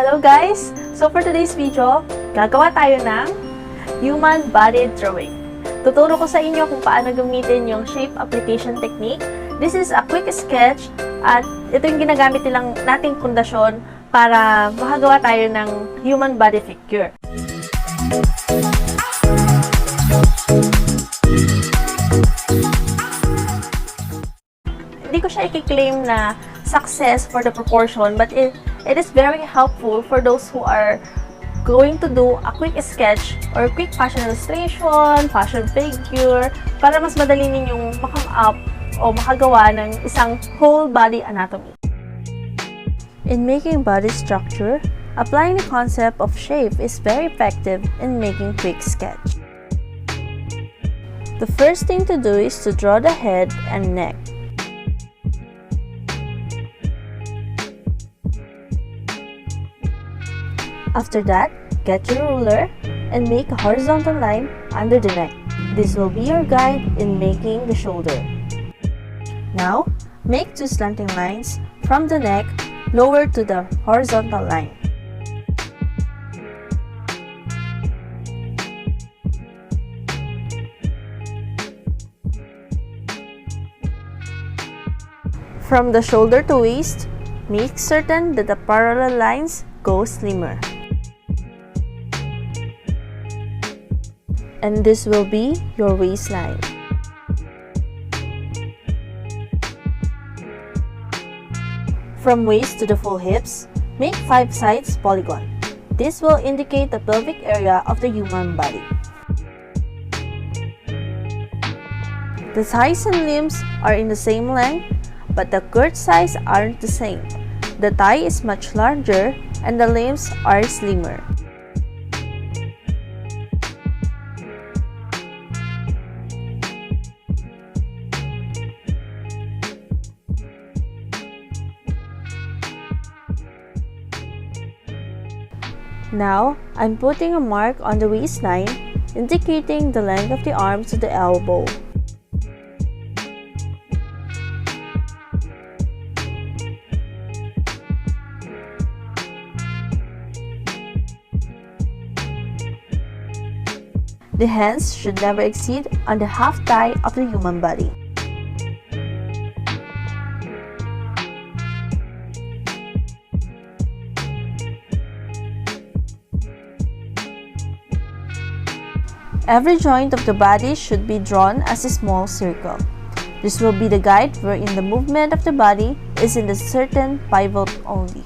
Hello guys! So for today's video, gagawa tayo ng human body drawing. Tuturo ko sa inyo kung paano gamitin yung shape application technique. This is a quick sketch at ito yung ginagamit nating pundasyon para makagawa tayo ng human body figure. Hindi ko siya i-claim na success for the proportion, but it is very helpful for those who are going to do a quick sketch or quick fashion illustration, fashion figure, para mas madali ninyong makam up o makagawa ng isang whole body anatomy. In making body structure, applying the concept of shape is very effective in making quick sketch. The first thing to do is to draw the head and neck. After that, get your ruler and make a horizontal line under the neck. This will be your guide in making the shoulder. Now, make two slanting lines from the neck lower to the horizontal line. From the shoulder to waist, make certain that the parallel lines go slimmer. And this will be your waistline. From waist to the full hips, make 5 sides polygon. This will indicate the pelvic area of the human body. The thighs and limbs are in the same length, but the girth size aren't the same. The thigh is much larger and the limbs are slimmer. Now, I'm putting a mark on the waistline, indicating the length of the arm to the elbow. The hands should never exceed on the half thigh of the human body. Every joint of the body should be drawn as a small circle. This will be the guide wherein the movement of the body is in a certain pivot only.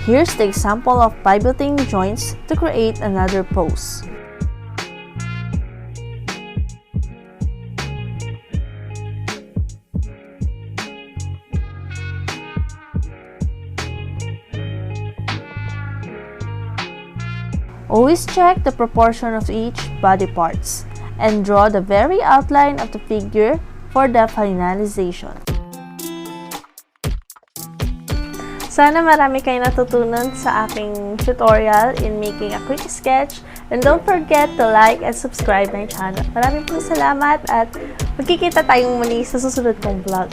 Here's the example of pivoting joints to create another pose. Always check the proportion of each body parts and draw the very outline of the figure for the finalization. Sana marami kayo natutunan sa aking tutorial in making a quick sketch, and don't forget to like and subscribe my channel. Maraming salamat at magkikita tayong muli sa susunod kong vlog.